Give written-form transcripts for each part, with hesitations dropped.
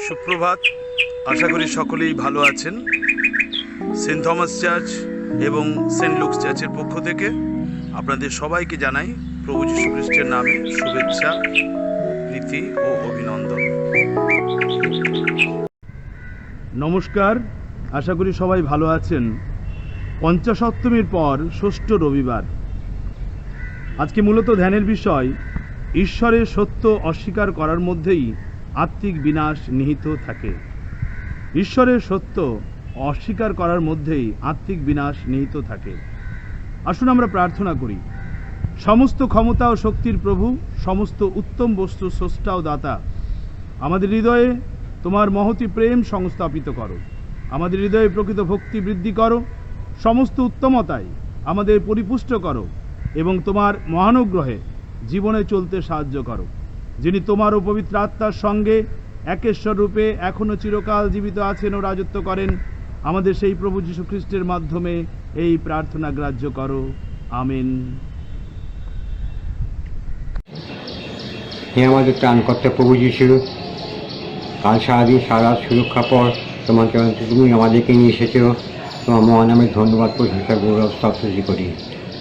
সুপ্রভাত, আশা করি সকলেই ভালো আছেন। সেন্ট থমাস চার্চ এবং সেন্ট লুকস চার্চের পক্ষ থেকে আপনাদের সবাইকে জানাই প্রভু যীশু খ্রিস্টের নামে শুভেচ্ছা, প্রীতি ও অভিনন্দন। নমস্কার, আশা করি সবাই ভালো আছেন। পঞ্চাশত্তমীর পর ষষ্ঠ রবিবার। আজকে মূলত ধ্যানের বিষয় ঈশ্বরের সত্য অস্বীকার করার মধ্যেই আত্মিক বিনাশ নিহিত থাকে। ঈশ্বরের সত্য অস্বীকার করার মধ্যেই আত্মিক বিনাশ নিহিত থাকে। আসুন আমরা প্রার্থনা করি। সমস্ত ক্ষমতা ও শক্তির প্রভু, সমস্ত উত্তম বস্তু স্রষ্টা ও দাতা, আমাদের হৃদয়ে তোমার মহতি প্রেম সংস্থাপিত করো। আমাদের হৃদয়ে প্রকৃত ভক্তি বৃদ্ধি করো। সমস্ত উত্তমতায় আমাদের পরিপুষ্ট করো এবং তোমার মহানুগ্রহে জীবনে চলতে সাহায্য করো। যিনি তোমার ও পবিত্র আত্মার সঙ্গে একেশ্বর রূপে এখনও চিরকাল জীবিত আছেন ও রাজত্ব করেন, আমাদের সেই প্রভু যীশু খ্রিস্টের মাধ্যমে এই প্রার্থনা গ্রাহ্য করো। আমিন। হে আমাদের ত্রাণকর্তা প্রভু যীশু, কাল সারাদিন সারা সুরক্ষা পর তুমি আমাদেরকে নিয়ে এসেছো। তোমার মহানামের ধন্যবাদ, প্রশংসা, গৌরব স্তবস্তুতি করি।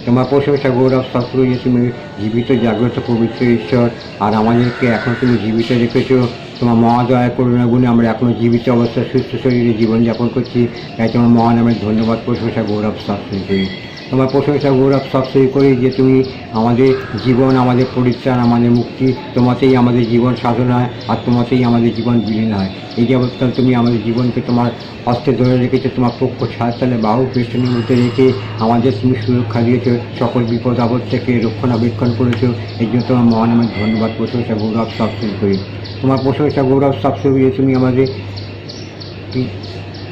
তোমার প্রশংসা, গৌরব স্তবস্তুতি যে তুমি জীবিত জাগ্রত পবিত্র ঈশ্বর, আর আমাদেরকে এখন তুমি জীবিত রেখেছো। তোমার মহাদয়া করুণা গুণে আমরা এখনও জীবিত অবস্থায় সুস্থ শরীরে জীবনযাপন করছি। তাই তোমার মহানামের ধন্যবাদ, প্রশংসা, গৌরব স্তবস্তুতি করি। তোমার প্রশংসা, গৌরব স্তবস্তুতি করি যে তুমি আমাদের জীবন, আমাদের পরিত্রাণ, আমাদের মুক্তি, তোমাতেই আমাদের জীবন সাধন হয়, আর তোমাতেই আমাদের জীবন বিলীন হয়। এই যাবৎকাল তুমি আমাদের জীবনকে তোমার হস্তে ধরে রেখেছো, তোমার পক্ষ ছাড়তালে বাহু বেষ্টনীর মধ্যে রেখে আমাদের তুমি সুরক্ষা দিয়েছো, সকল বিপদ আপদ থেকে রক্ষণাবেক্ষণ করেছো। এই জন্য তোমার মহানামের ধন্যবাদ, প্রশংসা, গৌরব স্তবস্তুতি করি। তোমার প্রশংসা, গৌরব স্তবস্তুতি দিয়ে তুমি আমাদের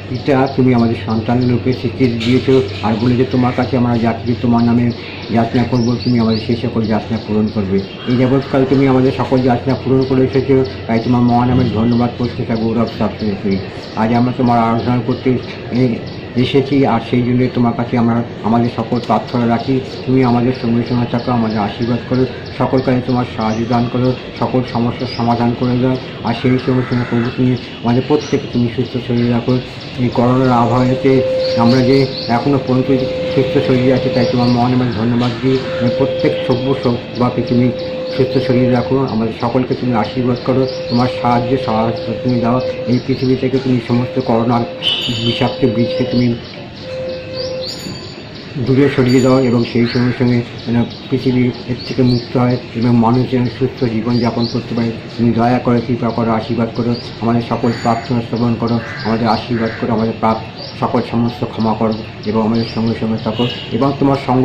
পিতা, তুমি আমাদের সন্তানের রূপে স্বীকৃতি দিয়েছো, আর বলেছো তোমার কাছে আমরা যা কিছু তোমার নামে যাচনা করবো, তুমি আমাদের সেই সকল যাচনা পূরণ করবে। এই যাবৎকাল তুমি আমাদের সকল যাচনা পূরণ করে এসেছো, তাই তোমার মহানামের ধন্যবাদ, প্রশংসা, গৌরব স্তবস্তুতি করি। আজ আমরা তোমার আরাধনা করতে এসেছি, আর সেই জন্য তোমার কাছে আমরা আমাদের সকল প্রার্থনা রাখি। তুমি আমাদের সঙ্গে সঙ্গে থাকো, আমাদের আশীর্বাদ করো, সকল কাজে তোমার সাহায্য দান করো, সকল সমস্যার সমাধান করে দাও। আর সেই সঙ্গে সঙ্গে প্রভু তুমি আমাদের প্রত্যেকে তুমি সুস্থ শরীরে রাখো। এই করোনার আবহাওয়াতে আমরা যে এখনও পর্যন্ত সুস্থ শরীরে আছে, তাই তোমার মহানামের ধন্যবাদ দিই। প্রত্যেক সভ্যকে তুমি সুস্থ শরীরে রাখো, আমাদের সকলকে তুমি আশীর্বাদ করো, তোমার সাহায্য তুমি দাও। এই পৃথিবী থেকে তুমি সমস্ত করোনার বিষাক্ত বীজকে তুমি দূরে সরিয়ে দাও, এবং সেই সঙ্গে সঙ্গে যেন পৃথিবী এর থেকে মুক্ত হয় এবং মানুষ যেন সুস্থ জীবনযাপন করতে পারে। তুমি দয়া করে, কৃপা করো, আশীর্বাদ করো, আমাদের সকল প্রার্থনা শ্রবণ করো, আমাদের আশীর্বাদ করো, আমাদের সকল সমস্ত ক্ষমা করো এবং আমাদের সঙ্গে সঙ্গে থাকো। এবং তোমার সঙ্গ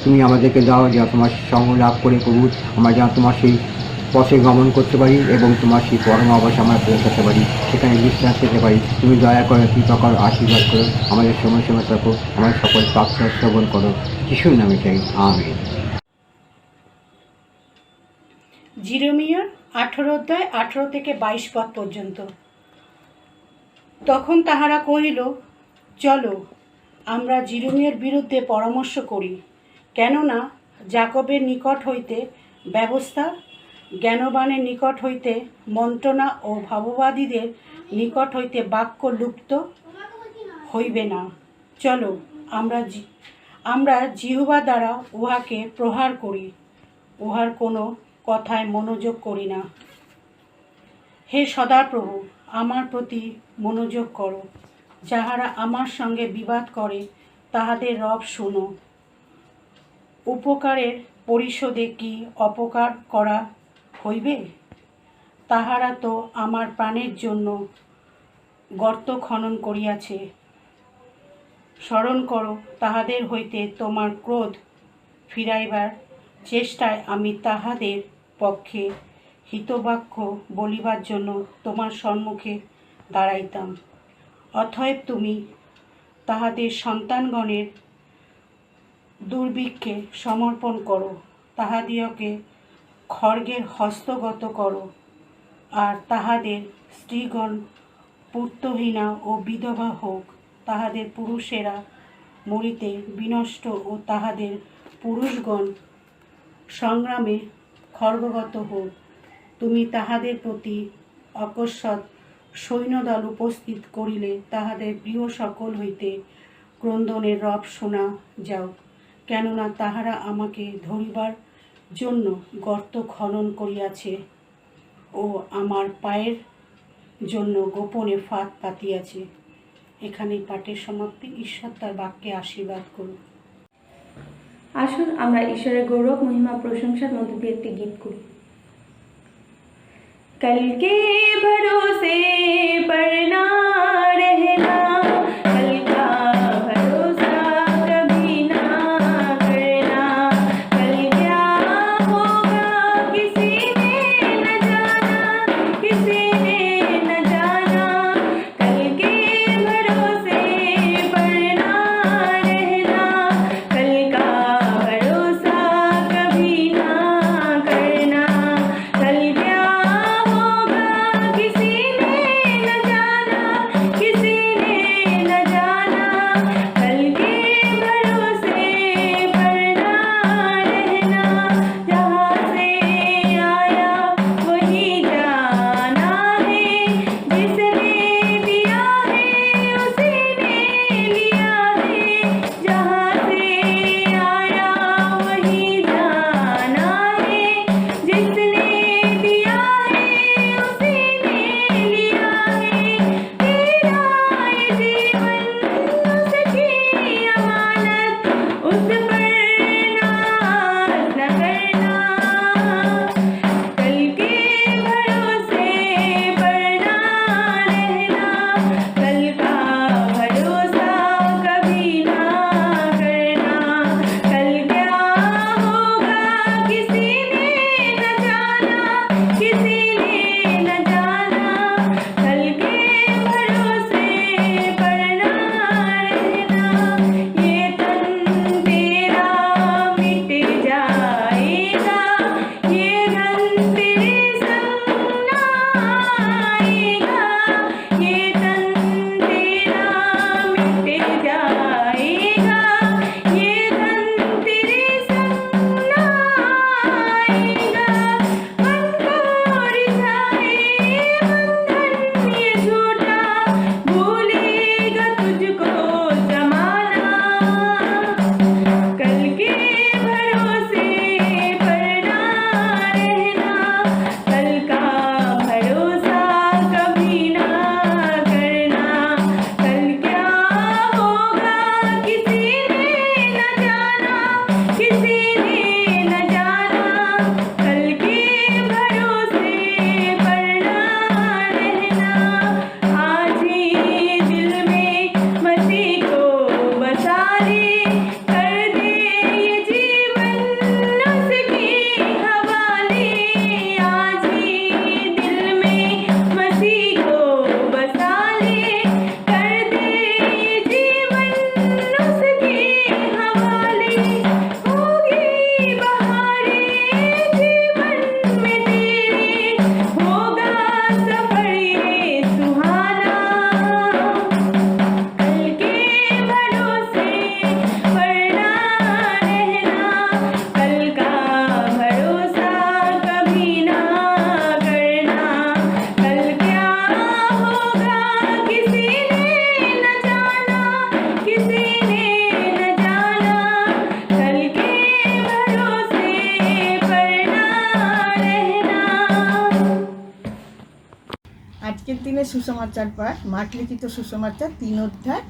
তুমি আমাদেরকে দাও, যা তোমার সঙ্গ লাভ করে প্রভু আমরা যেন তোমার সেই পথে গমন করতে পারি এবং তোমার সেই পরম আবাসে আমরা পৌঁছাতে পারি, সেখানে বিশ্বাস পেতে পারি। তুমি দয়া করে, কৃপা করো, আশীর্বাদ করো, আমাদের সময় সময় থাকো, আমাদের সকল প্রার্থনা শ্রবণ করো, যিশুর নামে চাই, আমিন। জিরমিয়ার 18 অধ্যায় 18 থেকে 22 পদ পর্যন্ত। তখন তাহারা কহিল, চলো আমরা জিরমিয়ার বিরুদ্ধে পরামর্শ করি, কেননা যাকবের নিকট হইতে ব্যবস্থা, জ্ঞানবানের নিকট হইতে মন্ত্রণা ও ভাববাদীদের নিকট হইতে বাক্য লুপ্ত হইবে না। চলো আমরা জিহ্বা দ্বারা উহাকে প্রহার করি, উহার কোনো কথায় মনোযোগ করি না। হে সদাপ্রভু, আমার প্রতি মনোযোগ করো। যাহারা আমার সঙ্গে বিবাদ করে তাহাদের রব শুনো। উপকারের পরিশোধে কি অপকার করা হইবে? তাহারা তো আমার প্রাণের জন্য গর্ত খনন করিয়াছে। স্মরণ করো, তাহাদের হইতে তোমার ক্রোধ ফিরাইবার চেষ্টায় আমি তাহাদের পক্ষে হিতবাক্য বলিবার জন্য তোমার সম্মুখে দাঁড়াইতাম। অতএব তুমি তাহাদের সন্তানগণের দুর্ভিক্ষে সমর্পণ করো, তাহাদিওকে খড়গের হস্তগত করো, আর তাহাদের স্ত্রীগণ পুত্রহীনা ও বিধবা হোক, তাহাদের পুরুষেরা মরিতে বিনষ্ট ও তাহাদের পুরুষগণ সংগ্রামে খড়গগত হোক। তুমি তাহাদের প্রতি অকস্মাৎ সৈন্যদল উপস্থিত করিলে তাহাদের গৃহ সকল হইতে ক্রন্দনের রব শোনা যাও, কেননা তাহারা আমাকে ধরিবার জন্য গর্ত খনন করিয়াছে ও আমার পায়ের জন্য গোপনে ফাঁদ পাতিয়াছে। এখানেই পাঠের সমাপ্তি। ঈশ্বর তার বাক্যে আশীর্বাদ করুন। আসুন আমরা ঈশ্বরের গৌরব মহিমা প্রশংসার মধ্যে দিয়ে একটি গীত করি। कल के भरोसे पर ना रहना, कल का भरोसा कभी ना करना, कल क्या होगा किसी ने न जाना, किसी ने न जाना। कल के भरोसे पर ना रहना, कल का भरोसा कभी ना करना, कल क्या किसी ने न जाना, আজকের দিনে সুসমাচার পাঠ, মাঠ লিখিত সুসমাচার 3 অধ্যায়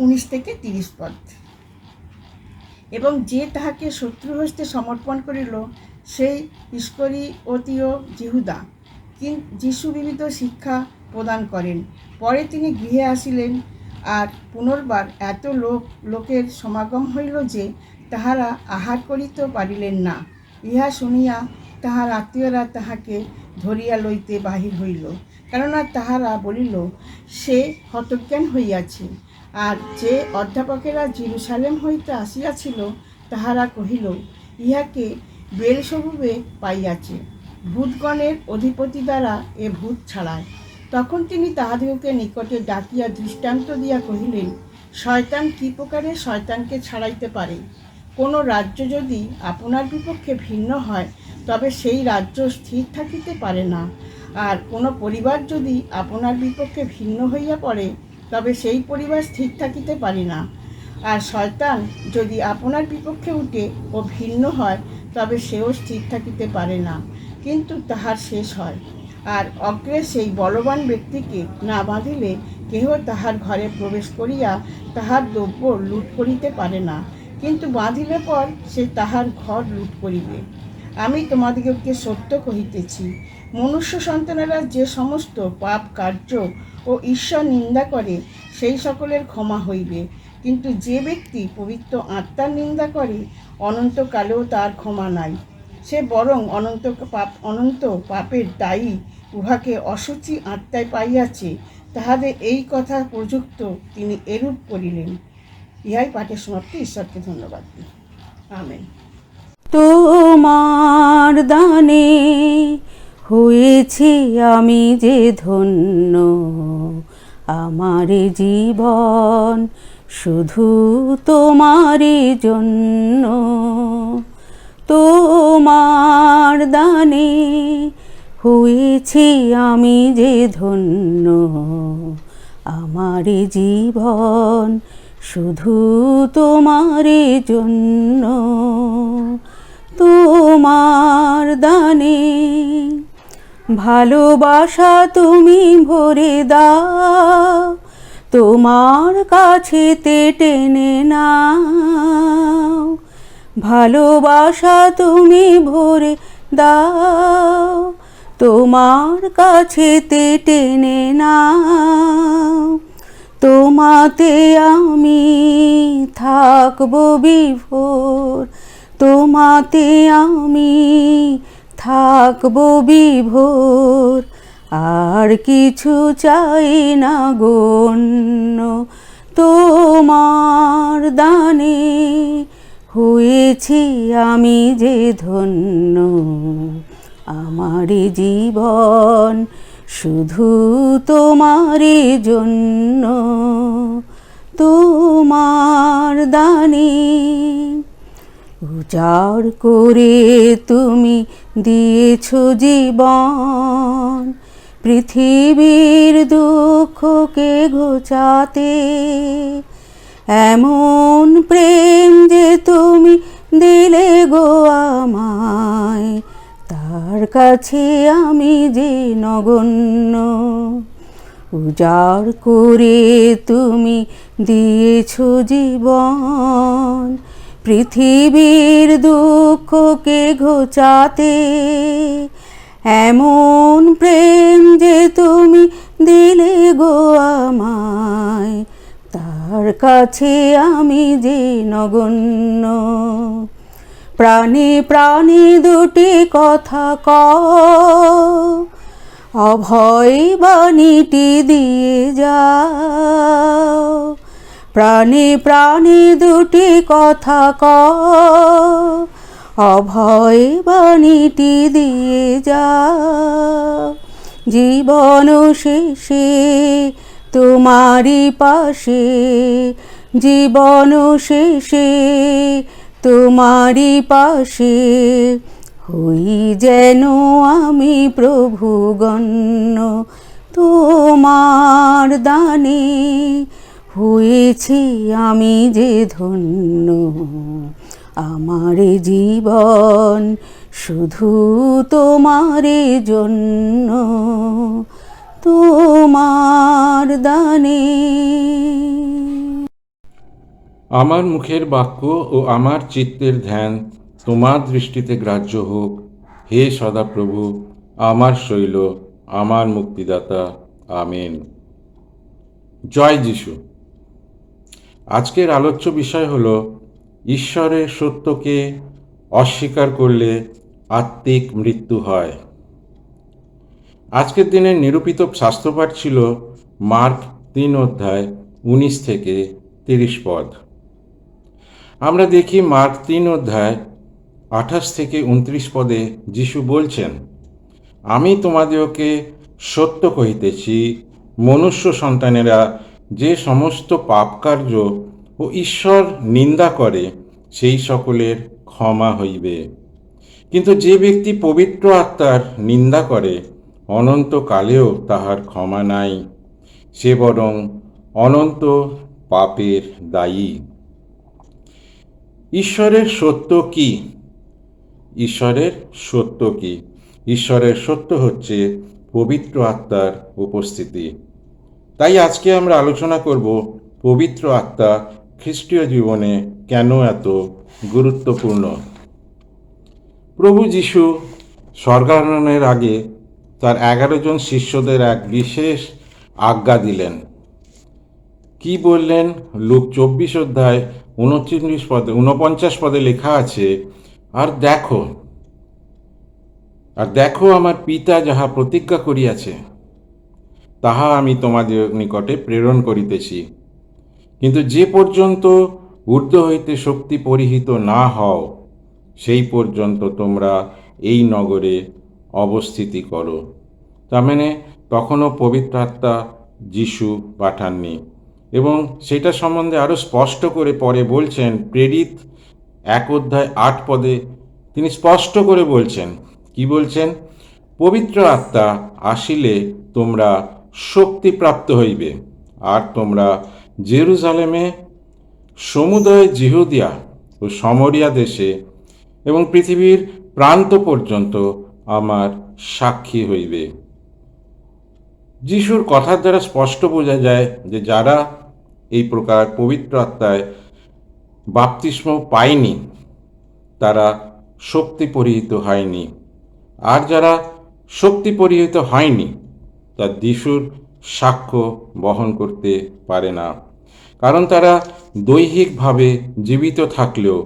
19 থেকে 30 পদ। এবং যে তাহাকে শত্রু হস্তে সমর্পণ করিল সেই ইস্করিওতীয় যিহুদা। যিশু বিবিধ শিক্ষা প্রদান করেন। পরে তিনি গৃহে আসিলেন, আর পুনর্বার এত লোকের সমাগম হইল যে তাহারা আহার করিতে পারিলেন না। ইহা শুনিয়া তাহার আত্মীয়রা তাহাকে ধরিয়া লইতে বাহির হইল, কেননা তাহারা বলিল, সে হতজ্ঞান হইয়াছে। আর যে অধ্যাপকেরা জেরুসালেম হইতে আসিয়াছিল তাহারা কহিল, ইহাকে বেলজেবুলে পাইয়াছে, ভূতগণের অধিপতি দ্বারা এ ভূত ছাড়ায়। তখন তিনি তাহাদিগকে নিকটে ডাকিয়া দৃষ্টান্ত দিয়া কহিলেন, শয়তান কী প্রকারে শয়তানকে ছাড়াইতে পারে? কোনো রাজ্য যদি আপনার বিপক্ষে ভিন্ন হয় তবে সেই রাজ্য স্থির থাকিতে পারে না। আর কোনো পরিবার যদি আপনার বিপক্ষে ভিন্ন হইয়া পড়ে তবে সেই পরিবার স্থির থাকিতে পারে না। আর শয়তান যদি আপনার বিপক্ষে উঠে ও ভিন্ন হয় তবে সেও স্থির থাকিতে পারে না, কিন্তু তাহার শেষ হয়। আর অগ্রে সেই বলবান ব্যক্তিকে না বাঁধিলে কেহ তাহার ঘরে প্রবেশ করিয়া তাহার দ্রব্য লুট করিতে পারে না, কিন্তু বাঁধিলে পর সে তাহার ঘর লুট করিবে। আমি তোমাদিগকে সত্য কহিতেছি, মনুষ্য সন্তানেরা যে সমস্ত পাপ কার্য ও ঈশ্বর নিন্দা করে সেই সকলের ক্ষমা হইবে, কিন্তু যে ব্যক্তি পবিত্র আত্মার নিন্দা করে অনন্তকালেও তার ক্ষমা নাই। সে বরং অনন্ত পাপের দায়ী। উহাকে অশুচি আত্মায় পাইয়াছে। তাহাদের এই কথা প্রযুক্ত তিনি এরূপ করিলেন। ইহাই পাঠের সমাপ্তি। ঈশ্বরকে ধন্যবাদ দিই। আমেন। তোমার দানে হয়েছি আমি যে ধন্য, আমার জীবন শুধু তোমারই জন্য। তোমার দানে হয়েছি আমি যে ধন্য, আমার জীবন শুধু তোমারই জন্য। তোমার দানে ভালোবাসা তুমি ভরে দাও, তোমার কাছেতে টেনে নাও। ভালোবাসা তুমি ভরে দাও, তোমার কাছেতে টেনে নাও। তোমাতে আমি থাকবো বিভোর, তোমাতে আমি থাকবো বিভোর। আর কিছু চাই না গণ্য, তোমার দানে হয়েছি আমি যে ধন্য। আমার জীবন শুধু তোমারই জন্য। তোমার দানে উজাড় করে তুমি দিয়েছ জীবন, পৃথিবীর দুঃখকে ঘোচাতে। এমন প্রেম যে তুমি দিলে গো আমায়, তার কাছে আমি যে নগণ্য। উজাড় করে তুমি দিয়েছ জীবন, পৃথিবীর দুঃখকে ঘোচাতে। এমন প্রেম যে তুমি দিলে গো আমায়, তার কাছে আমি যে নগণ্য। প্রাণে প্রাণে দুটি কথা কও, অভয় বাণীটি দিয়ে যাও। প্রাণে প্রাণে দুটি কথা কও, অভয় বাণীটি দিয়ে যাও। জীবন শেষে তোমারই পাশে, জীবন শেষে তোমারই পাশে হই যেন আমি প্রভুগণ্য। তোমার দানে হয়েছি আমি যে ধন্য, আমার জীবন শুধু তোমার জন্য। তোমার দানে। আমার মুখের বাক্য ও আমার চিত্তের ধ্যান তোমার দৃষ্টিতে গ্রাহ্য হোক, হে সদাপ্রভু, আমার শৈল, আমার মুক্তিদাতা। আমেন। জয় যিশু। আজকের আলোচ্য বিষয় হল ঈশ্বরের সত্যকে অস্বীকার করলে আত্মিক মৃত্যু হয়। আজকের দিনের নিরূপিত শাস্ত্রপাঠ ছিল মার্ক 3:19 থেকে 30 পদ। আমরা দেখি মার্ক 3:28 থেকে 29 পদে যিশু বলছেন, আমি তোমাদেরকে সত্য কহিতেছি, মনুষ্য সন্তানেরা যে সমস্ত পাপকার্য ও ঈশ্বর নিন্দা করে সেই সকলের ক্ষমা হইবে, কিন্তু যে ব্যক্তি পবিত্র আত্মার নিন্দা করে অনন্তকালেও তাহার ক্ষমা নাই, সে বরং অনন্ত পাপের দায়ী। ঈশ্বরের সত্য কি? ঈশ্বরের সত্য কি? ঈশ্বরের সত্য হচ্ছে পবিত্র আত্মার উপস্থিতি। তাই আজকে আমরা আলোচনা করব পবিত্র আত্মা খ্রিস্টীয় জীবনে কেন এত গুরুত্বপূর্ণ। প্রভু যিশু স্বর্গারোহণের আগে তার 11 জন শিষ্যদের এক বিশেষ আজ্ঞা দিলেন। কি বললেন? লুক 24:49 পদে লেখা আছে, আর দেখো আমার পিতা যাহা প্রতিজ্ঞা করিয়াছে তাহা আমি তোমাদের নিকটে প্রেরণ করিতেছি, কিন্তু যে পর্যন্ত ঊর্ধ্ব হইতে শক্তি পরিহিত না হও সেই পর্যন্ত তোমরা এই নগরে অবস্থিতি করো। তার মানে তখনও পবিত্র আত্মা যিশু পাঠাননি, এবং সেটা সম্বন্ধে আরও স্পষ্ট করে পরে বলছেন। প্রেরিত 1:8 পদে তিনি স্পষ্ট করে বলছেন, কি বলছেন? পবিত্র আত্মা আসিলে তোমরা শক্তিপ্রাপ্ত হইবে, আর তোমরা জেরুজালেমে, সমুদয় জিহুদিয়া ও সমরিয়া দেশে এবং পৃথিবীর প্রান্ত পর্যন্ত আমার সাক্ষী হইবে। যিশুর কথার দ্বারা স্পষ্ট বোঝা যায় যে যারা এই প্রকার পবিত্র আত্মায় বাপ্তিস্ম পায়নি তারা শক্তি পরিহিত হয়নি, আর যারা শক্তি পরিহিত হয়নি তার যিশুর সাক্ষ্য বহন করতে পারে না, কারণ তারা দৈহিকভাবে জীবিত থাকলেও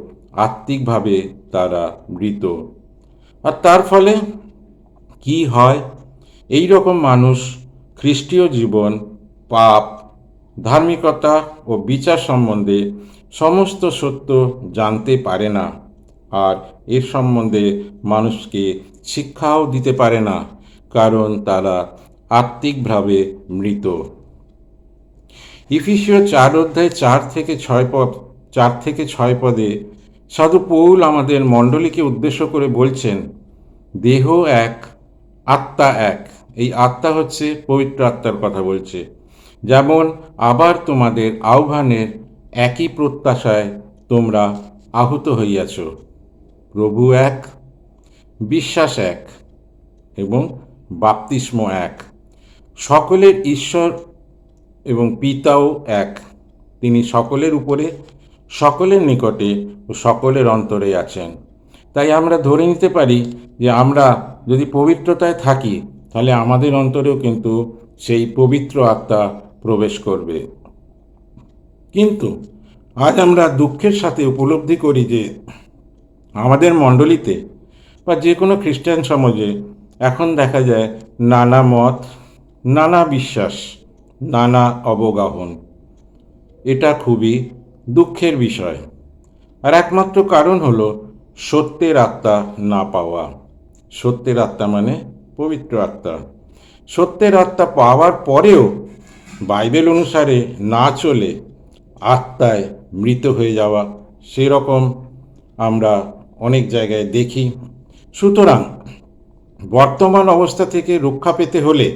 আত্মিকভাবে তারা মৃত। আর তার ফলে কি হয়? এই রকম মানুষ খ্রিস্টীয় জীবন, পাপ, ধার্মিকতা ও বিচার সম্বন্ধে সমস্ত সত্য জানতে পারে না, আর এর সম্বন্ধে মানুষকে শিক্ষাও দিতে পারে না, কারণ তারা আত্মিকভাবে মৃত। ইফিসীয় 4 থেকে 6 পদে সাধু পৌল আমাদের মণ্ডলীকে উদ্দেশ্য করে বলছেন, দেহ এক, আত্মা এক। এই আত্মা হচ্ছে পবিত্র আত্মার কথা বলছে। যেমন আবার তোমাদের আহ্বানের একই প্রত্যাশায় তোমরা আহুত হইয়াছ, প্রভু এক, বিশ্বাস এক এবং বাপ্তিস্ম এক। সকলের ঈশ্বর এবং পিতাও এক। তিনি সকলের উপরে, সকলের নিকটে ও সকলের অন্তরে আছেন। তাই আমরা ধরে নিতে পারি যে আমরা যদি পবিত্রতায় থাকি তাহলে আমাদের অন্তরেও কিন্তু সেই পবিত্র আত্মা প্রবেশ করবে। কিন্তু আজ আমরা দুঃখের সাথে উপলব্ধি করি যে আমাদের মণ্ডলীতে বা যে কোনো খ্রিস্টান সমাজে এখন দেখা যায় নানা মত, নানা বিশ্বাস, নানা অবগাহন। এটা খুবই দুঃখের বিষয়। আর একমাত্র কারণ হলো সত্যের আত্মা না পাওয়া। সত্যের আত্মা মানে পবিত্র আত্মা। সত্যের আত্মা পাওয়ার পরেও বাইবেল অনুসারে না চলে আত্মায় মৃত হয়ে যাওয়া, সেরকম আমরা অনেক জায়গায় দেখি। সুতরাং বর্তমান অবস্থা থেকে রক্ষা পেতে হলে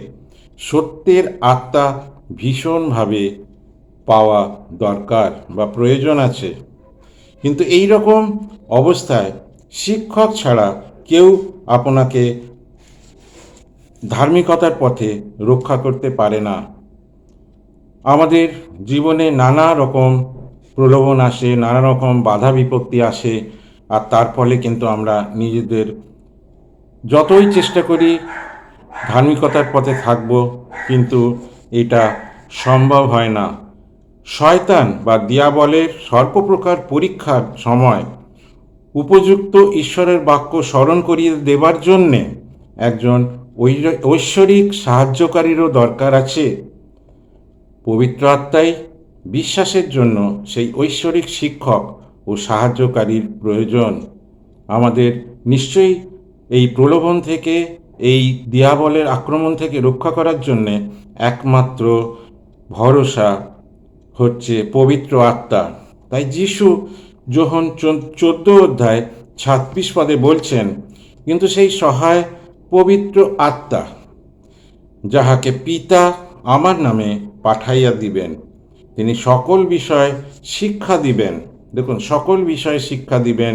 সত্যের আত্মা ভীষণভাবে পাওয়া দরকার বা প্রয়োজন আছে। কিন্তু এই রকম অবস্থায় শিক্ষক ছাড়া কেউ আপনাকে ধার্মিকতার পথে রক্ষা করতে পারে না। আমাদের জীবনে নানা রকম প্রলোভন আসে, নানা রকম বাধা বিপত্তি আসে, আর তার ফলে কিন্তু আমরা নিজেদের যতই চেষ্টা করি ধার্মিকতার পথে থাকব, কিন্তু এটা সম্ভব হয় না। শয়তান বা দিয়াবলের সর্বপ্রকার পরীক্ষার সময় উপযুক্ত ঈশ্বরের বাক্য স্মরণ করিয়ে দেবার জন্যে একজন ঐশ্বরিক সাহায্যকারীরও দরকার আছে। পবিত্র আত্মাই বিশ্বাসের জন্য সেই ঐশ্বরিক শিক্ষক ও সাহায্যকারীর প্রয়োজন। আমাদের নিশ্চয়ই এই প্রলোভন থেকে, এই দিয়াবলের আক্রমণ থেকে রক্ষা করার জন্যে একমাত্র ভরসা হচ্ছে পবিত্র আত্মা। তাই যিশু যখন 14 অধ্যায় 26 পদে বলছেন, কিন্তু সেই সহায় পবিত্র আত্মা যাহাকে পিতা আমার নামে পাঠাইয়া দিবেন, তিনি সকল বিষয় শিক্ষা দিবেন। দেখুন, সকল বিষয়ে শিক্ষা দিবেন,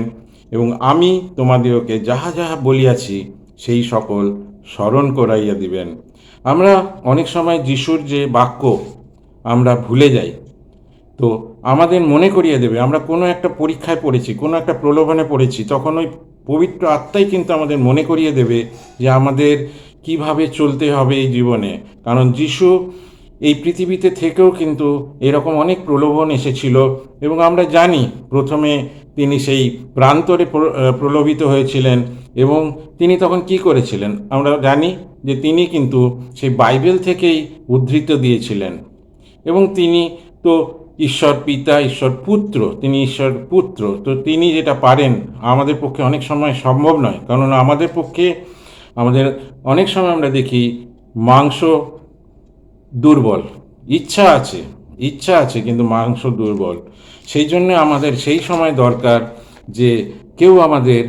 এবং আমি তোমাদিওকে যাহা যাহা বলিয়াছি সেই সকল স্মরণ করাইয়া দিবেন। আমরা অনেক সময় যিশুর যে বাক্য আমরা ভুলে যাই, তো আমাদের মনে করিয়ে দেবে। আমরা কোনো একটা পরীক্ষায় পড়েছি, কোনো একটা প্রলোভনে পড়েছি, তখন ওই পবিত্র আত্মাই কিন্তু আমাদের মনে করিয়ে দেবে যে আমাদের কিভাবে চলতে হবে এই জীবনে। কারণ যিশু এই পৃথিবীতে থেকেও কিন্তু এরকম অনেক প্রলোভন এসেছিল, এবং আমরা জানি প্রথমে তিনি সেই প্রান্তরে প্রলোভিত হয়েছিলেন, এবং তিনি তখন কি করেছিলেন আমরা জানি যে তিনি কিন্তু সেই বাইবেল থেকেই উদ্ধৃত দিয়েছিলেন। এবং তিনি তো ঈশ্বর পিতা, ঈশ্বর পুত্র, তিনি ঈশ্বর পুত্র, তো তিনি যেটা পারেন আমাদের পক্ষে অনেক সময় সম্ভব নয়। কারণ আমাদের পক্ষে, আমাদের অনেক সময় আমরা দেখি মাংস দুর্বল, ইচ্ছা আছে কিন্তু মাংস দুর্বল। সেই জন্য আমাদের সেই সময় দরকার যে কেউ আমাদের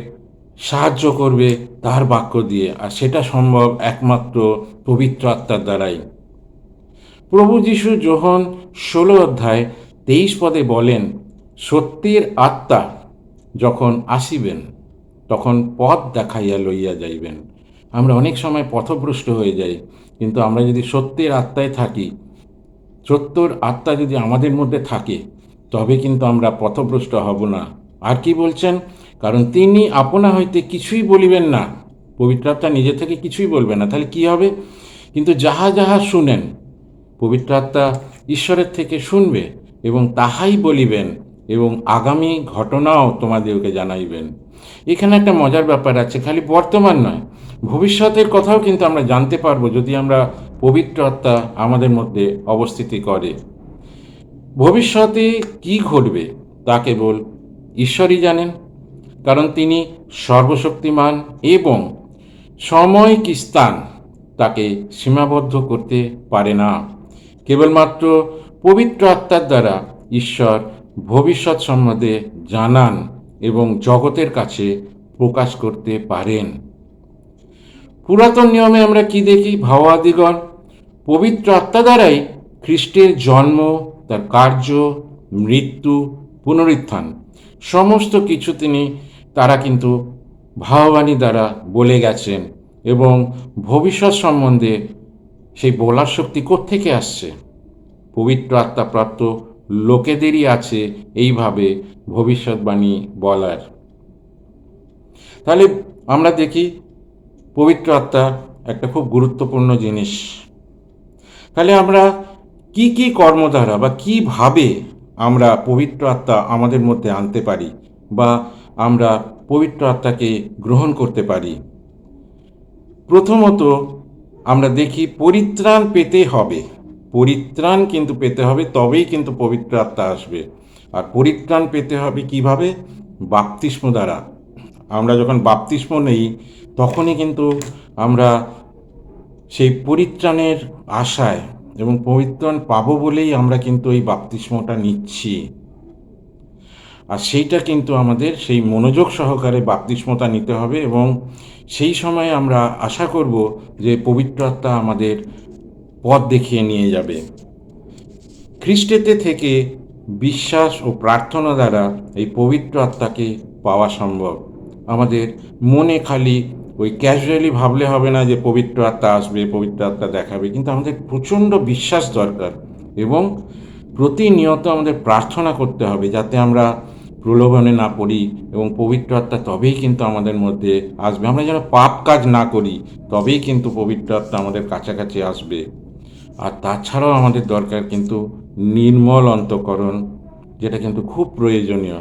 সাহায্য করবে তার বাক্য দিয়ে, আর সেটা সম্ভব একমাত্র পবিত্র আত্মার দ্বারাই। প্রভু যীশু যোহন 16 অধ্যায় 23 পদে বলেন, সত্যের আত্মা যখন আসিবেন তখন পথ দেখাইয়া লইয়া যাইবেন। আমরা অনেক সময় পথভ্রষ্ট হয়ে যাই, কিন্তু আমরা যদি সত্যের আত্মায় থাকি, সত্যর আত্মা যদি আমাদের মধ্যে থাকে, তবে কিন্তু আমরা পথভ্রষ্ট হব না। আর কি বলছেন? কারণ তিনি আপনা হইতে কিছুই বলিবেন না, পবিত্র আত্মা নিজে থেকে কিছুই বলবে না। তাহলে কি হবে? কিন্তু যাহা যাহা শুনেন, পবিত্র আত্মা ঈশ্বরের থেকে শুনবে এবং তাহাই বলিবেন, এবং আগামী ঘটনাও তোমাদেরকে জানাইবেন। এখানে একটা মজার ব্যাপার আছে, খালি বর্তমান নয়, ভবিষ্যতের কথাও কিন্তু আমরা জানতে পারবো যদি আমরা পবিত্র আত্মা আমাদের মধ্যে অবস্থিতি করে। ভবিষ্যতে কি ঘটবে তা কেবল ঈশ্বরই জানেন, কারণ তিনি সর্বশক্তিমান, এবং সময় কি স্থান তাকে সীমাবদ্ধ করতে পারে না। কেবলমাত্র পবিত্র আত্মার দ্বারা ঈশ্বর ভবিষ্যৎ সম্বন্ধে জানান এবং জগতের কাছে প্রকাশ করতে পারেন। পুরাতন নিয়মে আমরা কি দেখি? ভাবাদিগণ পবিত্র আত্মা দ্বারাই খ্রিস্টের জন্ম, তার কার্য, মৃত্যু, পুনরুত্থান সমস্ত কিছু তারা কিন্তু ভাববাণী দ্বারা বলে গেছেন, এবং ভবিষ্যৎ সম্বন্ধে সেই বলার শক্তি কোত্থেকে আসছে? পবিত্র আত্মা প্রাপ্ত লোকেদেরই আছে এইভাবে ভবিষ্যৎবাণী বলার। তাহলে আমরা দেখি পবিত্র আত্মা একটা খুব গুরুত্বপূর্ণ জিনিস। তাহলে আমরা কি কি কর্ম দ্বারা বা কিভাবে আমরা পবিত্র আত্মা আমাদের মধ্যে আনতে পারি, বা আমরা পবিত্র আত্মাকে গ্রহণ করতে পারি? প্রথমত আমরা দেখি পরিত্রাণ পেতে হবে। পরিত্রাণ কিন্তু পেতে হবে, তবেই কিন্তু পবিত্র আত্মা আসবে। আর পরিত্রাণ পেতে হবে কিভাবে? বাপ্তিস্ম দ্বারা। আমরা যখন বাপ্তিস্ম নেই, তখনই কিন্তু আমরা সেই পরিত্রাণের আশায় এবং পরিত্রাণ পাবো বলেই আমরা কিন্তু এই বাপ্তিস্মটা নিচ্ছি। আর সেইটা কিন্তু আমাদের সেই মনোযোগ সহকারে বাপ্তিস্মটা নিতে হবে, এবং সেই সময় আমরা আশা করব যে পবিত্র আত্মা আমাদের পথ দেখিয়ে নিয়ে যাবে। খ্রিস্টেতে থেকে বিশ্বাস ও প্রার্থনা দ্বারা এই পবিত্র আত্মাকে পাওয়া সম্ভব। আমাদের মনে খালি ওই ক্যাজুয়ালি ভাবলে হবে না যে পবিত্র আত্মা আসবে, পবিত্র আত্মা দেখাবে, কিন্তু আমাদের প্রচণ্ড বিশ্বাস দরকার এবং প্রতিনিয়ত আমাদের প্রার্থনা করতে হবে যাতে আমরা প্রলোভনে না পড়ি এবং পবিত্র আত্মা তবেই কিন্তু আমাদের মধ্যে আসবে। আমরা যেন পাপ কাজ না করি, তবেই কিন্তু পবিত্র আত্মা আমাদের কাছাকাছি আসবে। আর তাছাড়াও আমাদের দরকার কিন্তু নির্মল অন্তঃকরণ, যেটা কিন্তু খুব প্রয়োজনীয়।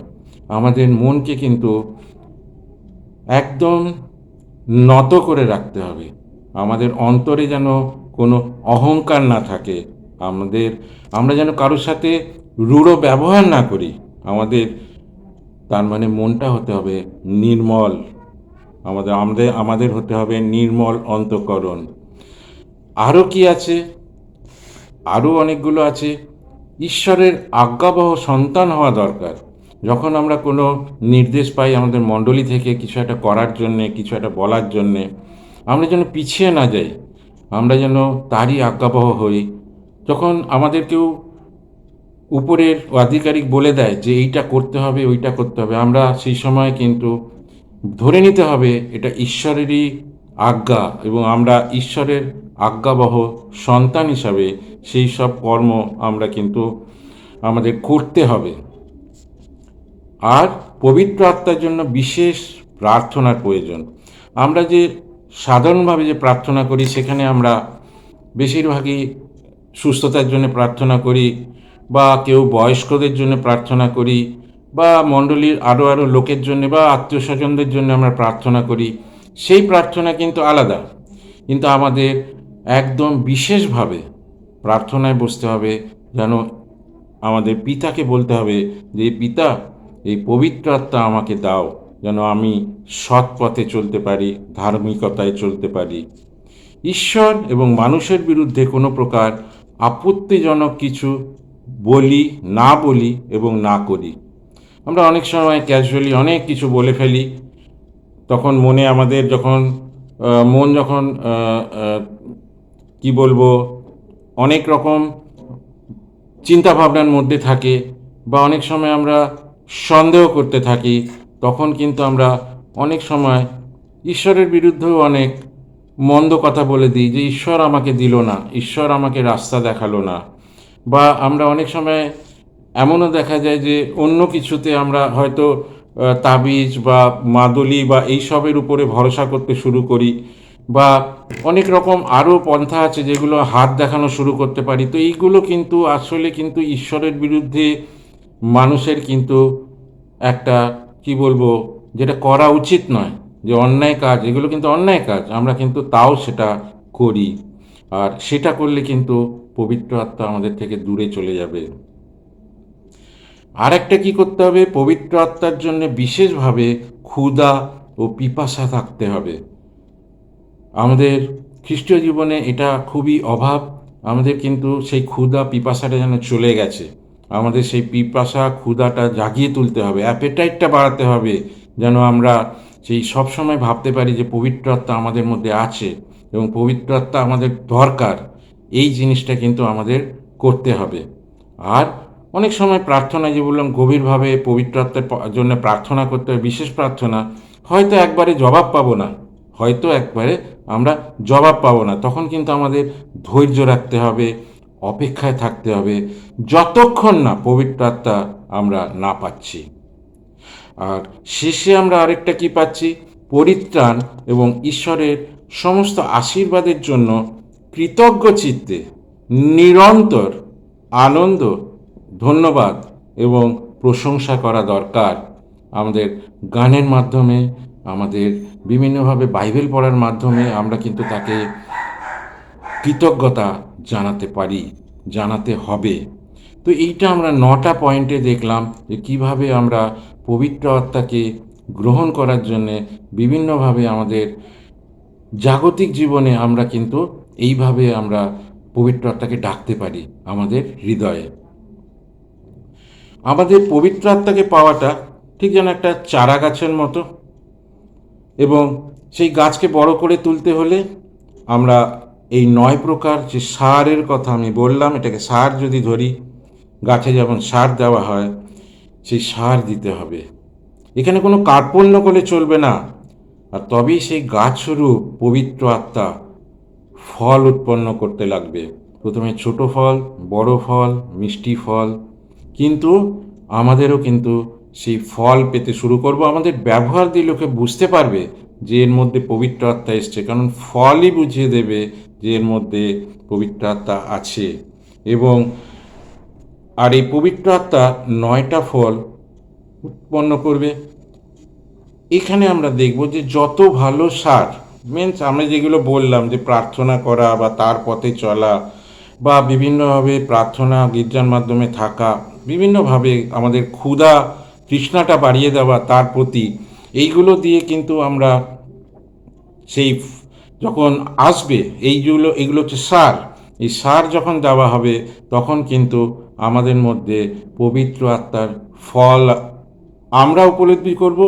আমাদের মনকে কিন্তু একদম নত করে রাখতে হবে। আমাদের অন্তরে যেন কোনো অহংকার না থাকে, আমরা যেন কারোর সাথে রূঢ় ব্যবহার না করি। তার মানে মনটা হতে হবে নির্মল, আমাদের হতে হবে নির্মল অন্তঃকরণ। আরও কি আছে? আরও অনেকগুলো আছে। ঈশ্বরের আজ্ঞাবহ সন্তান হওয়া দরকার। যখন আমরা কোনো নির্দেশ পাই আমাদের মণ্ডলী থেকে কিছু একটা করার জন্যে, কিছু একটা বলার জন্যে, আমরা যেন পিছিয়ে না যাই, আমরা যেন তারই আজ্ঞাবহ হই। যখন আমাদের কেউ উপরের আধিকারিক বলে দেয় যে এইটা করতে হবে, ওইটা করতে হবে, আমরা সেই সময় কিন্তু ধরে নিতে হবে এটা ঈশ্বরেরই আজ্ঞা এবং আমরা ঈশ্বরের আজ্ঞাবহ সন্তান হিসাবে সেই সব কর্ম আমরা কিন্তু আমাদের করতে হবে। আর পবিত্র আত্মার জন্য বিশেষ প্রার্থনার প্রয়োজন। আমরা যে সাধারণভাবে যে প্রার্থনা করি সেখানে আমরা বেশিরভাগই সুস্থতার জন্য প্রার্থনা করি, বা কেউ বয়স্কদের জন্য প্রার্থনা করি, বা মণ্ডলীর আরও লোকের জন্য বা আত্মীয় স্বজনদের জন্য আমরা প্রার্থনা করি। সেই প্রার্থনা কিন্তু আলাদা, কিন্তু আমাদের একদম বিশেষভাবে প্রার্থনায় বসতে হবে, যেন আমাদের পিতাকে বলতে হবে যে পিতা, এই পবিত্র আত্মা আমাকে দাও যেন আমি সৎ পথে চলতে পারি, ধার্মিকতায় চলতে পারি। ঈশ্বর এবং মানুষের বিরুদ্ধে কোনো প্রকার আপত্তিজনক কিছু বলি এবং না করি। আমরা অনেক সময় ক্যাজুয়ালি অনেক কিছু বলে ফেলি, তখন মনে আমাদের মন যখন কি বলবো, অনেক রকম চিন্তাভাবনার মধ্যে থাকে, বা অনেক সময় আমরা সন্দেহ করতে থাকি, তখন কিন্তু আমরা অনেক সময় ঈশ্বরের বিরুদ্ধেও অনেক মন্দ কথা বলে দিই যে ঈশ্বর আমাকে দিল না, ঈশ্বর আমাকে রাস্তা দেখালো না। বা আমরা অনেক সময় এমনও দেখা যায় যে অন্য কিছুতে আমরা হয়তো তাবিজ বা মাদলি বা এইসবের উপরে ভরসা করতে শুরু করি, বা অনেক রকম আরও পন্থা আছে যেগুলো হাত দেখানো শুরু করতে পারি। তো এইগুলো কিন্তু আসলে কিন্তু ঈশ্বরের বিরুদ্ধে মানুষের কিন্তু একটা কি বলবো, যেটা করা উচিত নয়, যে অন্যায় কাজ, এগুলো কিন্তু অন্যায় কাজ, আমরা কিন্তু তাও সেটা করি। আর সেটা করলে কিন্তু পবিত্র আত্মা আমাদের থেকে দূরে চলে যাবে। আর একটা কি করতে হবে, পবিত্র আত্মার জন্য বিশেষভাবে ক্ষুধা ও পিপাসা থাকতে হবে। আমাদের খ্রিস্টীয় জীবনে এটা খুবই অভাব। আমাদের কিন্তু সেই ক্ষুধা পিপাসাটা যেন চলে গেছে, আমাদের সেই পিপাসা ক্ষুধাটা জাগিয়ে তুলতে হবে, অ্যাপেটাইটটা বাড়াতে হবে, যেন আমরা সেই সবসময় ভাবতে পারি যে পবিত্র আত্মা আমাদের মধ্যে আছে এবং পবিত্র আত্মা আমাদের দরকার। এই জিনিসটা কিন্তু আমাদের করতে হবে। আর অনেক সময় প্রার্থনায় যে বললাম গভীরভাবে পবিত্র আত্মার জন্য প্রার্থনা করতে হবে, বিশেষ প্রার্থনা, হয়তো একবারে জবাব পাবো না, তখন কিন্তু আমাদের ধৈর্য রাখতে হবে, অপেক্ষায় থাকতে হবে, যতক্ষণ না পবিত্র আত্মা আমরা না পাচ্ছি। আর শেষে আমরা আরেকটা কি পাচ্ছি, পরিত্রাণ এবং ঈশ্বরের সমস্ত আশীর্বাদের জন্য কৃতজ্ঞ চিত্তে নিরন্তর আনন্দ, ধন্যবাদ এবং প্রশংসা করা দরকার। আমাদের গানের মাধ্যমে, আমাদের বিভিন্নভাবে বাইবেল পড়ার মাধ্যমে আমরা কিন্তু তাকে কৃতজ্ঞতা জানাতে পারি, জানাতে হবে। তো এইটা আমরা 9টা পয়েন্টে দেখলাম যে কীভাবে আমরা পবিত্র আত্মাকে গ্রহণ করার জন্যে বিভিন্নভাবে আমাদের জাগতিক জীবনে আমরা কিন্তু এইভাবে আমরা পবিত্র আত্মাকে ডাকতে পারি আমাদের হৃদয়ে। আমাদের পবিত্র আত্মাকে পাওয়াটা ঠিক যেন একটা চারা গাছের মতো, এবং সেই গাছকে বড় করে তুলতে হলে আমরা এই 9 প্রকার যে সারের কথা আমি বললাম, এটাকে সার যদি ধরি, গাছে যেমন সার দেওয়া হয় সেই সার দিতে হবে। এখানে কোনো কার্পণ্য করলে চলবে না। আর তবেই সেই গাছরূপ পবিত্র আত্মা ফল উৎপন্ন করতে লাগবে। প্রথমে ছোট ফল, বড় ফল, মিষ্টি ফল, কিন্তু আমাদেরও কিন্তু সেই ফল পেতে শুরু করব। আমাদের ব্যবহার দিয়ে লোকে বুঝতে পারবে যে এর মধ্যে পবিত্র আত্মা এসছে, কারণ ফলই বুঝিয়ে দেবে যে এর মধ্যে পবিত্র আত্মা আছে। এবং আর এই পবিত্র আত্মা 9টা ফল উৎপন্ন করবে। এখানে আমরা দেখব যে যত ভালো সার, মিনস আমরা যেগুলো বললাম যে প্রার্থনা করা বা তার পথে চলা বা বিভিন্নভাবে প্রার্থনা গির্জার মাধ্যমে থাকা, বিভিন্নভাবে আমাদের ক্ষুধা তৃষ্ণাটা বাড়িয়ে দেওয়া তার প্রতি, এইগুলো দিয়ে কিন্তু আমরা সেই যখন আসবে এগুলো হচ্ছে সার। এই সার যখন দেওয়া হবে তখন কিন্তু আমাদের মধ্যে পবিত্র আত্মার ফল আমরা উপলব্ধি করব,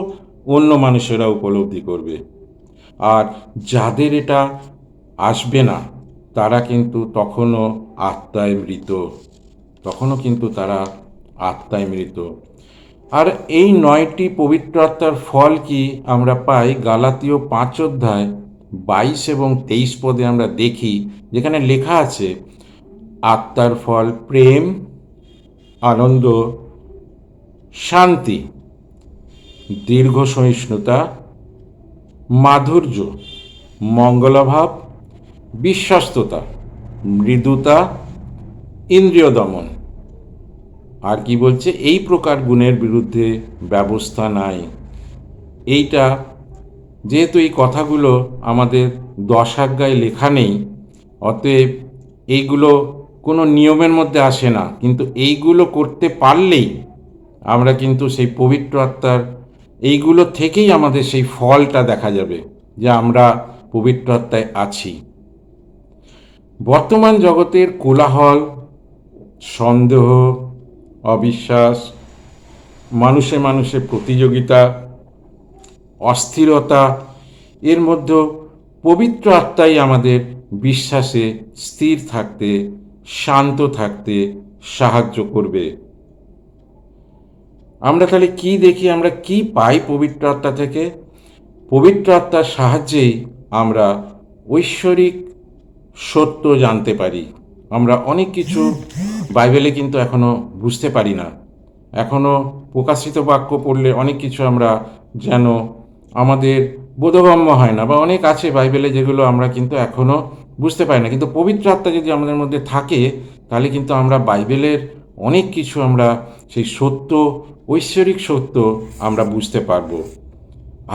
অন্য মানুষেরা উপলব্ধি করবে। আর যাদের এটা আসবে না তারা কিন্তু তখনও আত্মায় মৃত, তখনও কিন্তু তারা আত্মায় মৃত। আর এই 9টি পবিত্র আত্মার ফল কি আমরা পাই গালাতীয় 5 অধ্যায় 22 এবং 23 পদে আমরা দেখি, যেখানে লেখা আছে আত্মার ফল প্রেম, আনন্দ, শান্তি, দীর্ঘ সহিষ্ণুতা, মাধুর্য, মঙ্গলাভাব, বিশ্বস্ততা, মৃদুতা, ইন্দ্রিয় দমন। আর কি বলছে, এই প্রকার গুণের বিরুদ্ধে ব্যবস্থা নাই। এইটা যেহেতু এই কথাগুলো আমাদের 10 আজ্ঞায় লেখা নেই, অতএব এইগুলো কোনো নিয়মের মধ্যে আসে না, কিন্তু এইগুলো করতে পারলেই আমরা কিন্তু সেই পবিত্র আত্মার এইগুলো থেকেই আমাদের সেই ফলটা দেখা যাবে যে আমরা পবিত্র আত্মায় আছি। বর্তমান জগতের কোলাহল, সন্দেহ, অবিশ্বাস, মানুষে মানুষে প্রতিযোগিতা, অস্থিরতা, এর মধ্যে পবিত্র আত্মাই আমাদের বিশ্বাসে স্থির থাকতে, শান্ত থাকতে সাহায্য করবে। আমরা তাহলে কি দেখি, আমরা কি পাই পবিত্র আত্মা থেকে? পবিত্র আত্মার সাহায্যেই আমরা ঐশ্বরিক সত্য জানতে পারি। আমরা অনেক কিছু বাইবেলে কিন্তু এখনো বুঝতে পারি না, এখনো প্রকাশিত বাক্য পড়লে অনেক কিছু আমরা যেন আমাদের বোধগম্য হয় না, বা অনেক আছে বাইবেলে যেগুলো আমরা কিন্তু এখনো বুঝতে পারি না। কিন্তু পবিত্র আত্মা যদি আমাদের মধ্যে থাকে তাহলে কিন্তু আমরা বাইবেলের অনেক কিছু আমরা সেই সত্য, ঐশ্বরিক সত্য আমরা বুঝতে পারবো।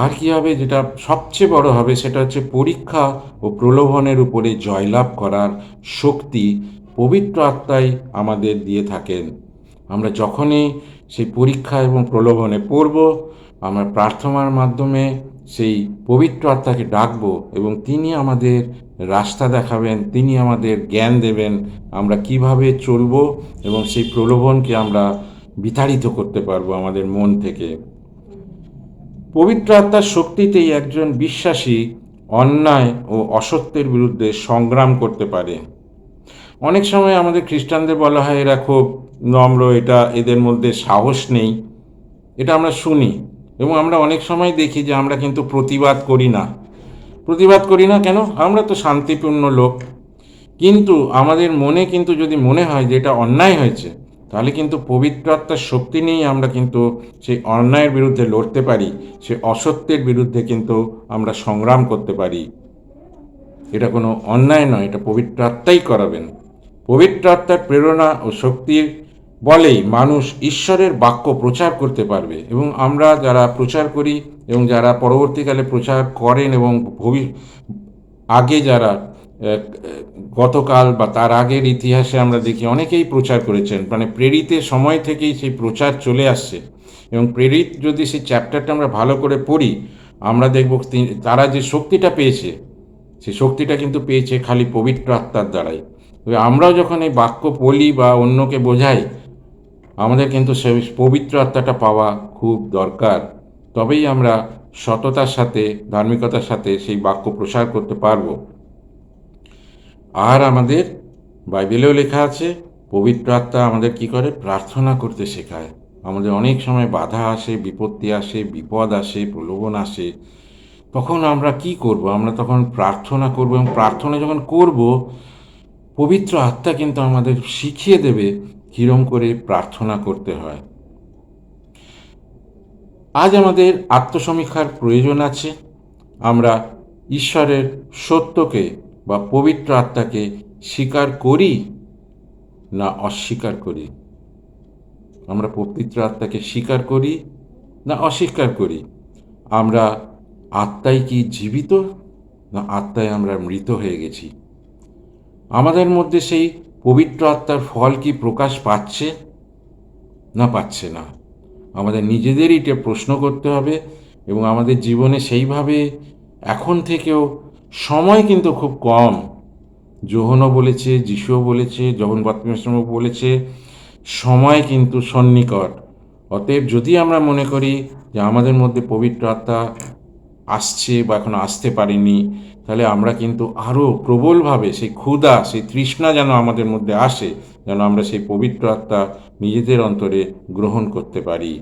আর কি হবে, যেটা সবচেয়ে বড় হবে সেটা হচ্ছে পরীক্ষা ও প্রলোভনের উপরে জয়লাভ করার শক্তি পবিত্র আত্মাই আমাদের দিয়ে থাকেন। আমরা যখনই সেই পরীক্ষা এবং প্রলোভনে পড়ব, আমরা প্রার্থনার মাধ্যমে সেই পবিত্র আত্মাকে ডাকবো এবং তিনি আমাদের রাস্তা দেখাবেন, তিনি আমাদের জ্ঞান দেবেন আমরা কিভাবে চলবো এবং সেই প্রলোভনকে আমরা বিতাড়িত করতে পারবো আমাদের মন থেকে। পবিত্র আত্মার শক্তিতেই একজন বিশ্বাসী অন্যায় ও অসত্যের বিরুদ্ধে সংগ্রাম করতে পারে। অনেক সময় আমাদের খ্রিস্টানদের বলা হয় এরা খুব নম্র, এদের মধ্যে সাহস নেই, এটা আমরা শুনি এবং আমরা অনেক সময় দেখি যে আমরা কিন্তু প্রতিবাদ করি না। কেন? আমরা তো শান্তিপূর্ণ লোক। কিন্তু আমাদের মনে কিন্তু যদি মনে হয় যে এটা অন্যায় হয়েছে, তাহলে কিন্তু পবিত্র আত্মার শক্তি নিয়েই আমরা কিন্তু সেই অন্যায়ের বিরুদ্ধে লড়তে পারি, সেই অসত্যের বিরুদ্ধে কিন্তু আমরা সংগ্রাম করতে পারি। এটা কোনো অন্যায় নয়, এটা পবিত্র আত্মাই করাবেন। পবিত্র আত্মার প্রেরণা ও শক্তির বলেই মানুষ ঈশ্বরের বাক্য প্রচার করতে পারবে। এবং আমরা যারা প্রচার করি এবং যারা পরবর্তীকালে প্রচার করেন এবং আগে যারা গতকাল বা তার আগের ইতিহাসে আমরা দেখি অনেকেই প্রচার করেছেন, মানে প্রেরিতের সময় থেকেই সেই প্রচার চলে আসছে। এবং প্রেরিত যদি সেই চ্যাপ্টারটা আমরা ভালো করে পড়ি, আমরা দেখব তারা যে শক্তিটা পেয়েছে, সেই শক্তিটা কিন্তু পেয়েছে খালি পবিত্র আত্মার দ্বারাই। তবে আমরাও যখন এই বাক্য বলি বা অন্যকে বোঝাই, আমাদের কিন্তু সেই পবিত্র আত্মাটা পাওয়া খুব দরকার। তবেই আমরা সততার সাথে, ধার্মিকতার সাথে সেই বাক্য প্রসার করতে পারবো। আর আমাদের বাইবেলেও লেখা আছে পবিত্র আত্মা আমাদের কি করে? প্রার্থনা করতে শেখায়। আমাদের অনেক সময় বাধা আসে, বিপত্তি আসে, বিপদ আসে, প্রলোভন আসে, তখন আমরা কি করব? আমরা তখন প্রার্থনা করব, এবং প্রার্থনা যখন করব, পবিত্র আত্মা কিন্তু আমাদের শিখিয়ে দেবে কিরম করে প্রার্থনা করতে হয়। আজ আমাদের আত্মসমীক্ষার প্রয়োজন আছে। আমরা ঈশ্বরের সত্যকে বা পবিত্র আত্মাকে স্বীকার করি না অস্বীকার করি? আমরা পবিত্র আত্মাকে স্বীকার করি না অস্বীকার করি? আমরা আত্মায় কি জীবিত, না আত্মায় আমরা মৃত হয়ে গেছি? আমাদের মধ্যে সেই পবিত্র আত্মার ফল কি প্রকাশ পাচ্ছে না পাচ্ছে না? আমাদের নিজেদেরই এটা প্রশ্ন করতে হবে, এবং আমাদের জীবনে সেইভাবে এখন থেকেও সময় কিন্তু খুব কম। যোহনও বলেছে, যিশুও বলেছে, জগন বাত্মীয় বলেছে, সময় কিন্তু সন্নিকট। অতএব যদি আমরা মনে করি যে আমাদের মধ্যে পবিত্র আত্মা আসছে বা এখন আসতে পারেনি, তাহলে আমরা কিন্তু আরও প্রবলভাবে সেই ক্ষুধা, সেই তৃষ্ণা যেন আমাদের মধ্যে আসে, যেন আমরা সেই পবিত্র আত্মা নিজেদের অন্তরে গ্রহণ করতে পারি।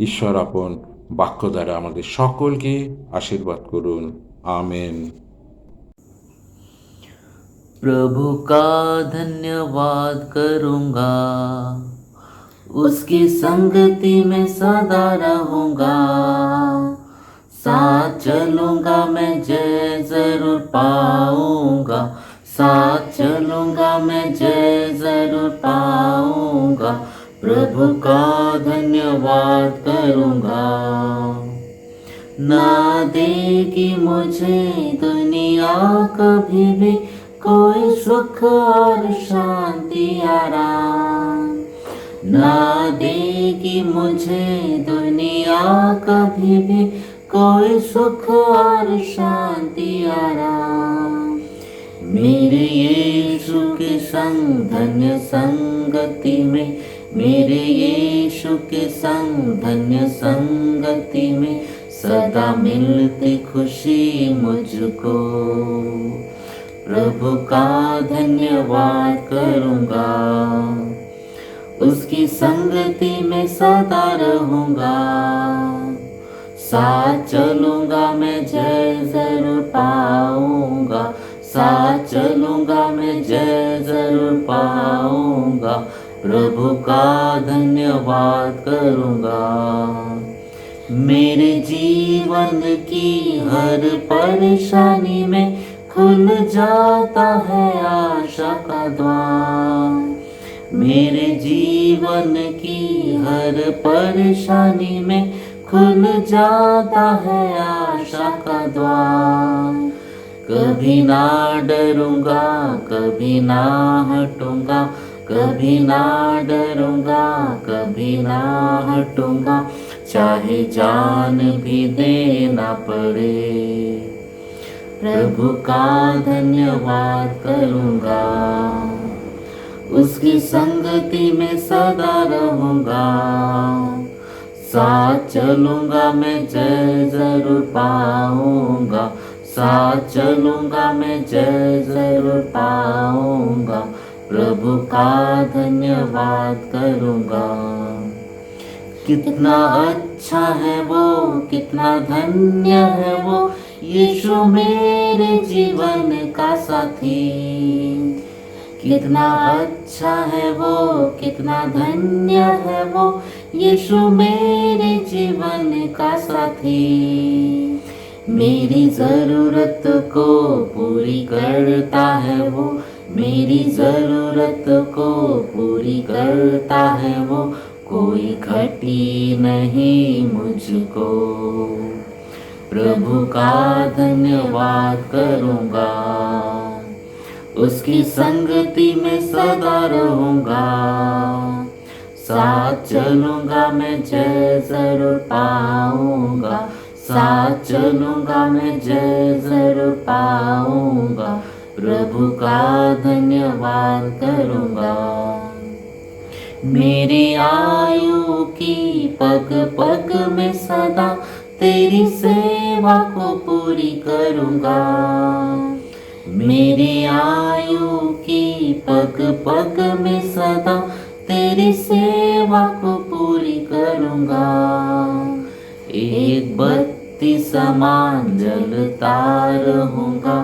ঈশ্বর আপন বাক্য দ্বারা আমাদের সকলকে আশীর্বাদ করুন। आमेन। प्रभु का धन्यवाद करूँगा, उसकी संगति में सदा रहूँगा। साथ चलूँगा मैं जय ज़रूर पाऊँगा, साथ चलूँगा मैं जय ज़रूर पाऊँगा। प्रभु का धन्यवाद करूँगा। ना देगी मुझे दुनिया कभी भी कोई सुख और शांति आराम, ना देगी मुझे दुनिया कभी भी कोई सुख और शांति आराम। मेरे यीशु के संग धन्य संगति में, मेरे यीशु के संग धन्य संगति में सदा मिलती खुशी मुझको। प्रभु का धन्यवाद करूँगा, उसकी संगति में सदा रहूँगा। साथ चलूँगा मैं जय ज़रूर पाऊँगा, साथ चलूँगा मैं जय ज़रूर पाऊँगा। प्रभु का धन्यवाद करूँगा। मेरे जीवन की हर परेशानी में खुल जाता है आशा का द्वार। मेरे जीवन की हर परेशानी में खुल जाता है आशा का द्वार। कभी ना डरूंगा, कभी ना हटूंगा, कभी ना डरूंगा, कभी ना हटूंगा, चाहे जान भी देना पड़े। प्रभु का धन्यवाद करूँगा, उसकी संगति में सदा रहूँगा। साथ चलूँगा मैं जय ज़रूर पाऊँगा, साथ चलूँगा मैं जय ज़रूर पाऊँगा। प्रभु का धन्यवाद करूँगा। कितना अच्छा है वो, कितना धन्य है वो, यीशु मेरे जीवन का साथी। कितना अच्छा है वो, कितना धन्य है वो, यीशु मेरे जीवन का साथी। मेरी ज़रूरत को पूरी करता है वो, मेरी ज़रूरत को पूरी करता है वो, कोई घटी नहीं मुझको। प्रभु का धन्यवाद करूँगा, उसकी संगति में सदा रहूँगा। साथ चलूँगा मैं जय ज़रूर पाऊँगा, साथ चलूँगा मैं जय ज़रूर पाऊँगा। प्रभु का धन्यवाद करूँगा। मेरी आयु की पग पग में सदा तेरी सेवा को पूरी करूँगा। मेरी आयु की पग पग में सदा तेरी सेवा को पूरी करूँगा। एक बत्ती बत्ती समान जलता रहूँगा,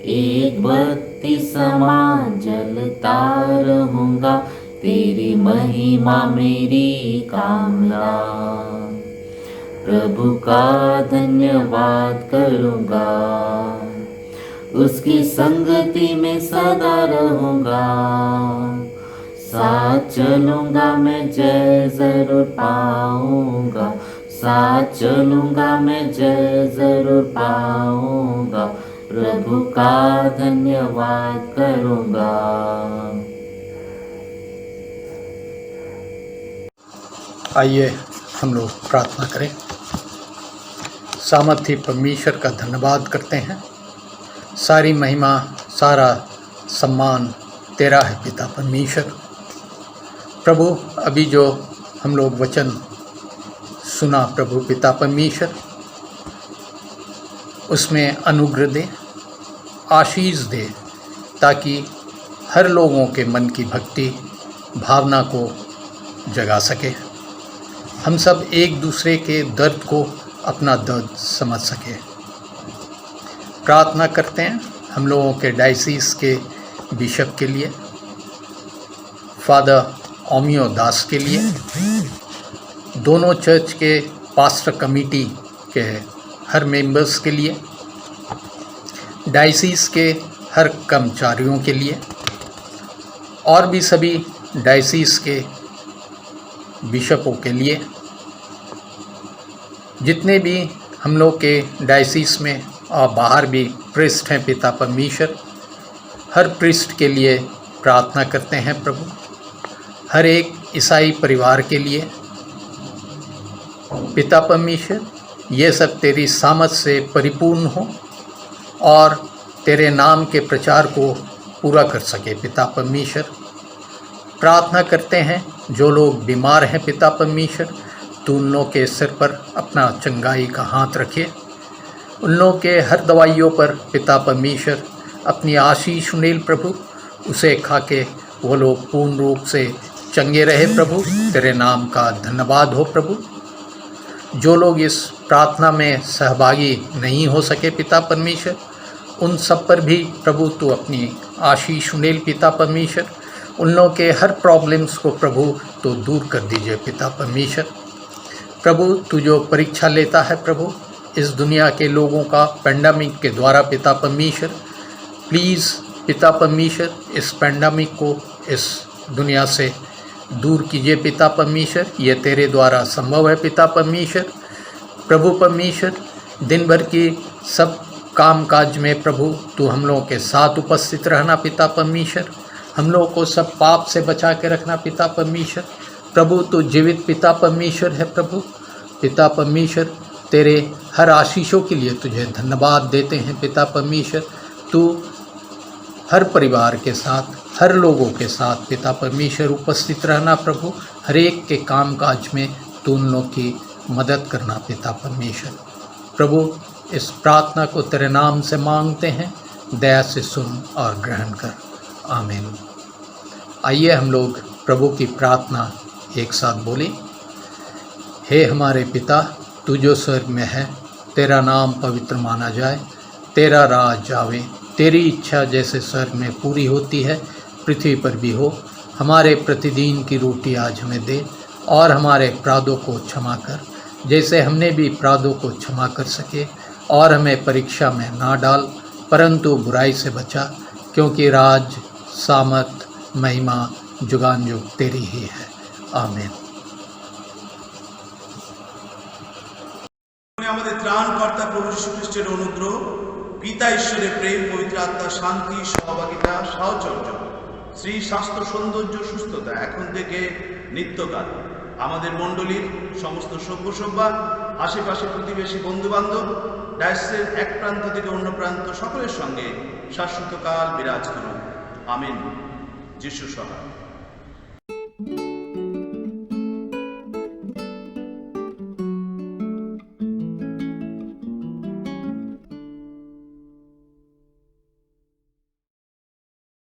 एक बत्ती समान जलता रहूँगा, तेरी महिमा मेरी कामना। प्रभु का धन्यवाद करूँगा, उसकी संगति में सदा रहूँगा, साथ चलूँगा मैं जय जरूर पाऊँगा, साथ चलूँगा मैं जय जरूर पाऊँगा, प्रभु का धन्यवाद करूँगा। आइए हम लोग प्रार्थना करें। सामर्थ्य परमेश्वर का धन्यवाद करते हैं। सारी महिमा सारा सम्मान तेरा है पिता परमेश्वर। प्रभु अभी जो हम लोग वचन सुना प्रभु पिता परमेश्वर, उसमें अनुग्रह दे, आशीष दे, ताकि हर लोगों के मन की भक्ति भावना को जगा सके। हम सब एक दूसरे के दर्द को अपना दर्द समझ सके। प्रार्थना करते हैं हम लोगों के डायसिस के बिशप के लिए, फादर ओमियो दास के लिए, दोनों चर्च के पास्टर कमेटी के हर मेंबर्स के लिए, डायसिस के हर कर्मचारियों के लिए, और भी सभी डायसिस के बिशपों के लिए, जितने भी हम लोग के डायसिस में और बाहर भी प्रिस्ट हैं पिता परमेश्वर, हर प्रिस्ट के लिए प्रार्थना करते हैं प्रभु। हर एक ईसाई परिवार के लिए पिता परमेश्वर, ये सब तेरी सामर्थ से परिपूर्ण हो और तेरे नाम के प्रचार को पूरा कर सके पिता परमेश्वर। प्रार्थना करते हैं जो लोग बीमार हैं पिता परमेश्वर, तू उन लोगों के सिर पर अपना चंगाई का हाथ रखे। उन लोगों के हर दवाइयों पर पिता परमेश्वर अपनी आशीष सुनील प्रभु, उसे खा के वो लोग पूर्ण रूप से चंगे रहे प्रभु। तेरे नाम का धन्यवाद हो प्रभु। जो लोग इस प्रार्थना में सहभागी नहीं हो सके पिता परमेश्वर, उन सब पर भी प्रभु तू अपनी आशीष सुनील पिता परमेश्वर। उन लोगों के हर प्रॉब्लम्स को प्रभु तो दूर कर दीजिए पिता परमेश्वर। प्रभु तू जो परीक्षा लेता है प्रभु इस दुनिया के लोगों का पेंडेमिक के द्वारा पिता परमेश्वर, प्लीज़ पिता परमेश्वर इस पेंडेमिक को इस दुनिया से दूर कीजिए पिता परमेश्वर। ये तेरे द्वारा संभव है पिता परमेश्वर। प्रभु परमेश्वर दिन भर की सब काम काज में प्रभु तू हम लोगों के साथ उपस्थित रहना पिता परमेश्वर। हम लोगों को सब पाप से बचा के रखना पिता परमेश्वर। प्रभु तू जीवित पिता परमेश्वर है प्रभु। पिता परमेश्वर तेरे हर आशीषों के लिए तुझे धन्यवाद देते हैं पिता परमेश्वर। तू हर परिवार के साथ हर लोगों के साथ पिता परमेश्वर उपस्थित रहना प्रभु। हर एक के काम काज में तू उन लोगों की मदद करना पिता परमेश्वर। प्रभु इस प्रार्थना को तेरे नाम से मांगते हैं, दया से सुन और ग्रहण कर, आमीन। आइए हम लोग प्रभु की प्रार्थना एक साथ बोलें। हे हमारे पिता, तू जो स्वर्ग में है, तेरा नाम पवित्र माना जाए, तेरा राज आवे, तेरी इच्छा जैसे स्वर्ग में पूरी होती है पृथ्वी पर भी हो। हमारे प्रतिदिन की रोटी आज हमें दे, और हमारे अपराधों को क्षमा कर जैसे हमने भी अपराधों को क्षमा कर सके, और हमें परीक्षा में ना डाल परंतु बुराई से बचा, क्योंकि राज सामर्थ महिमा जुगान जुग तेरी ही है, आमीन। আমাদের ত্রাণকর্তা প্রভু যীশু খ্রিস্টের অনুগ্রহ, পিতা ঈশ্বরের প্রেম, পবিত্র আত্মার শান্তি, সহভাগিতা, সাহচর্য, শ্রী স্বাস্থ্য, সৌন্দর্য, সুস্থতা এখন থেকে নিত্যকাল আমাদের মণ্ডলীর সমস্ত সভ্যসভ্যা, আশেপাশে প্রতিবেশী, বন্ধুবান্ধব, ডায়াসের এক প্রান্ত থেকে অন্য প্রান্ত সকলের সঙ্গে শাশ্বতকাল বিরাজ করুন, আমিন। যিশু সহায়।